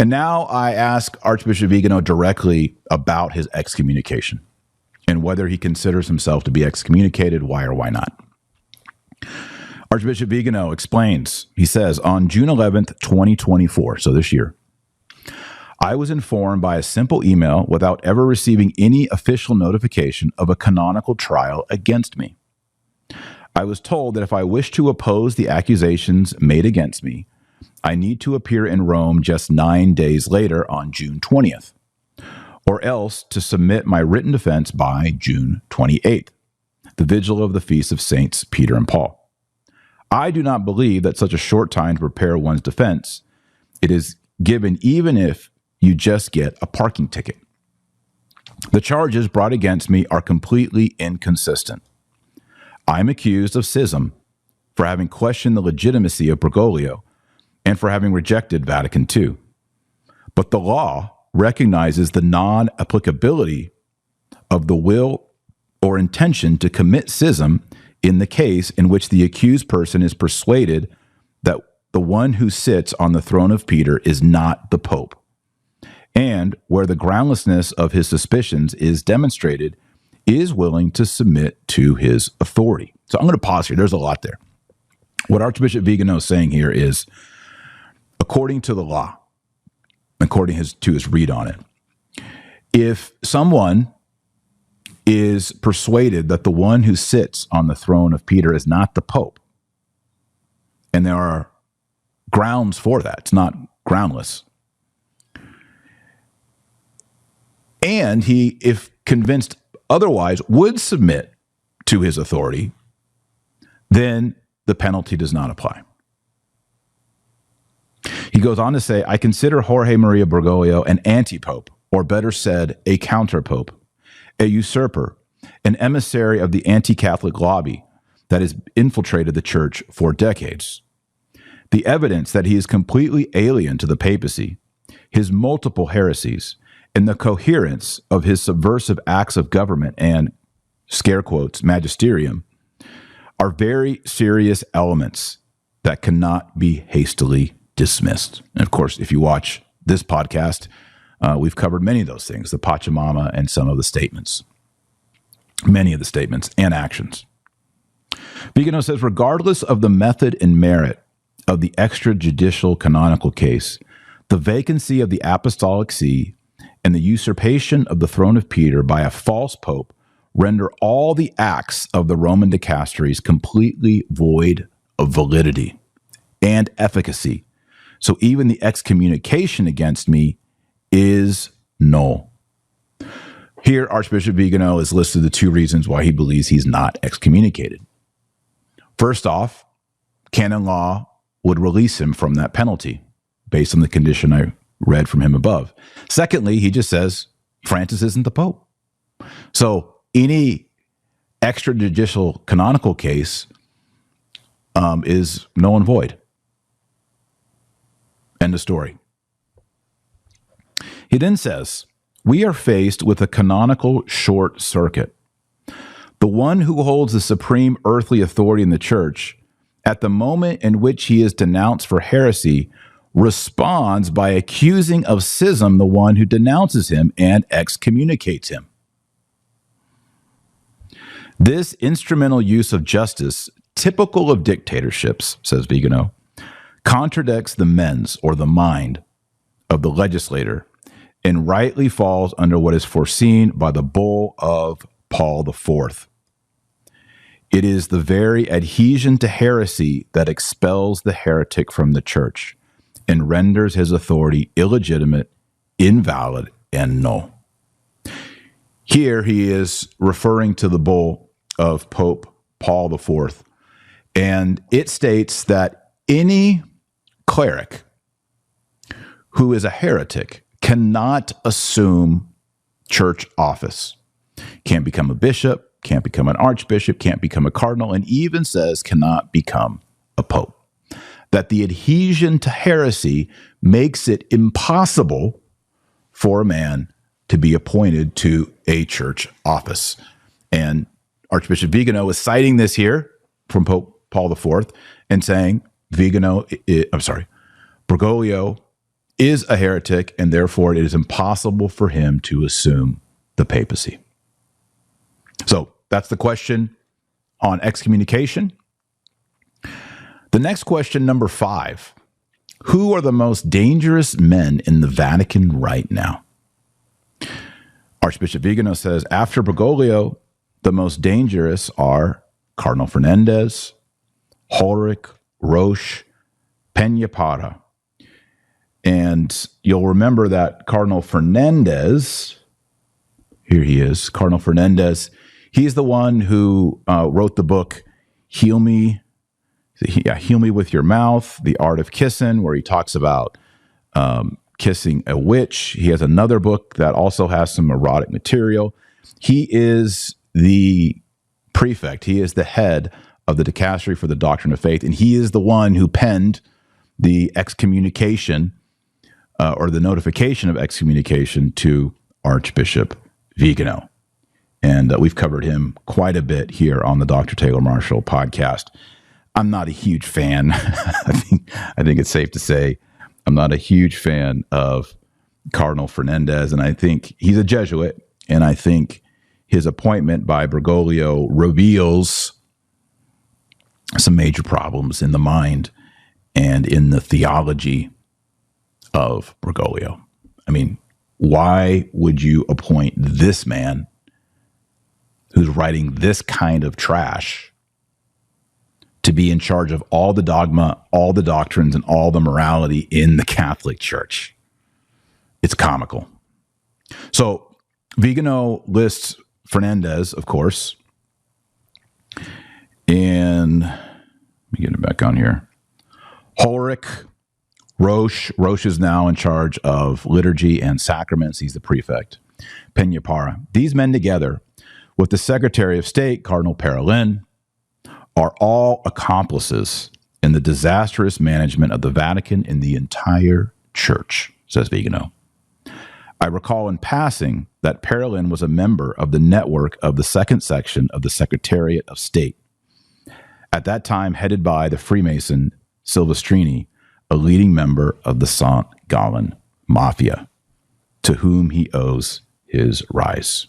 And now I ask Archbishop Vigano directly about his excommunication and whether he considers himself to be excommunicated, why or why not. Archbishop Vigano explains, he says, on June 11th, 2024, so this year, I was informed by a simple email without ever receiving any official notification of a canonical trial against me. I was told that if I wish to oppose the accusations made against me, I need to appear in Rome just 9 days later on June 20th, or else to submit my written defense by June 28th, the vigil of the feast of Saints Peter and Paul. I do not believe that such a short time to prepare one's defense. It is given even if you just get a parking ticket. The charges brought against me are completely inconsistent. I am accused of schism for having questioned the legitimacy of Bergoglio and for having rejected Vatican II. But the law recognizes the non-applicability of the will or intention to commit schism in the case in which the accused person is persuaded that the one who sits on the throne of Peter is not the Pope, and where the groundlessness of his suspicions is demonstrated, is willing to submit to his authority. So I'm going to pause here. There's a lot there. What Archbishop Vigano is saying here is, according to the law, according to his read on it, if someone is persuaded that the one who sits on the throne of Peter is not the Pope, and there are grounds for that, it's not groundless, and he, if convinced otherwise, would submit to his authority, then the penalty does not apply. He goes on to say, I consider Jorge Maria Bergoglio an anti-pope, or better said, a counter-pope, a usurper, an emissary of the anti-Catholic lobby that has infiltrated the church for decades. The evidence that he is completely alien to the papacy, his multiple heresies, and the coherence of his subversive acts of government and, scare quotes, magisterium, are very serious elements that cannot be hastily dismissed. And of course, if you watch this podcast, we've covered many of those things, the Pachamama and some of the statements, many of the statements and actions. Vigano says, regardless of the method and merit of the extrajudicial canonical case, the vacancy of the apostolic see and the usurpation of the throne of Peter by a false pope render all the acts of the Roman dicasteries completely void of validity and efficacy. So even the excommunication against me is null. Here, Archbishop Vigano has listed the two reasons why he believes he's not excommunicated. First off, canon law would release him from that penalty based on the condition I read from him above. Secondly, he just says Francis isn't the Pope. So any extrajudicial canonical case is null and void. End of story. He then says, we are faced with a canonical short circuit. The one who holds the supreme earthly authority in the church, at the moment in which he is denounced for heresy, responds by accusing of schism the one who denounces him and excommunicates him. This instrumental use of justice, typical of dictatorships, says Vigano, contradicts the mens, or the mind, of the legislator, and rightly falls under what is foreseen by the bull of Paul IV. It is the very adhesion to heresy that expels the heretic from the church and renders his authority illegitimate, invalid, and null. Here he is referring to the bull of Pope Paul IV, and it states that any cleric who is a heretic cannot assume church office, can't become a bishop, can't become an archbishop, can't become a cardinal, and even says cannot become a pope. That the adhesion to heresy makes it impossible for a man to be appointed to a church office. And Archbishop Vigano is citing this here from Pope Paul IV and saying Bergoglio is a heretic, and therefore it is impossible for him to assume the papacy. So that's the question on excommunication. The next question, number 5. Who are the most dangerous men in the Vatican right now? Archbishop Vigano says, after Bergoglio, the most dangerous are Cardinal Fernandez, Ulrich, Roche, Peña. And you'll remember that Cardinal Fernandez, here he is, Cardinal Fernandez, he's the one who wrote the book, Heal Me with Your Mouth, The Art of Kissing, where he talks about kissing a witch. He has another book that also has some erotic material. He is the prefect. He is the head of the Dicastery for the Doctrine of Faith, and he is the one who penned the excommunication or the notification of excommunication to Archbishop Vigano. And we've covered him quite a bit here on the Dr. Taylor Marshaall podcast. I'm not a huge fan. I think it's safe to say I'm not a huge fan of Cardinal Fernandez, and I think he's a Jesuit, and I think his appointment by Bergoglio reveals some major problems in the mind and in the theology of Bergoglio. I mean, why would you appoint this man who's writing this kind of trash to be in charge of all the dogma, all the doctrines, and all the morality in the Catholic Church? It's comical. So Vigano lists Fernandez, of course, and let me get it back on here. Ulrich, Roche is now in charge of liturgy and sacraments. He's the prefect. Peña. These men together with the Secretary of State, Cardinal Parolin, are all accomplices in the disastrous management of the Vatican and the entire church, says Vigano. I recall in passing that Parolin was a member of the network of the second section of the Secretariat of State, at that time headed by the Freemason Silvestrini, a leading member of the St. Gallen Mafia, to whom he owes his rise.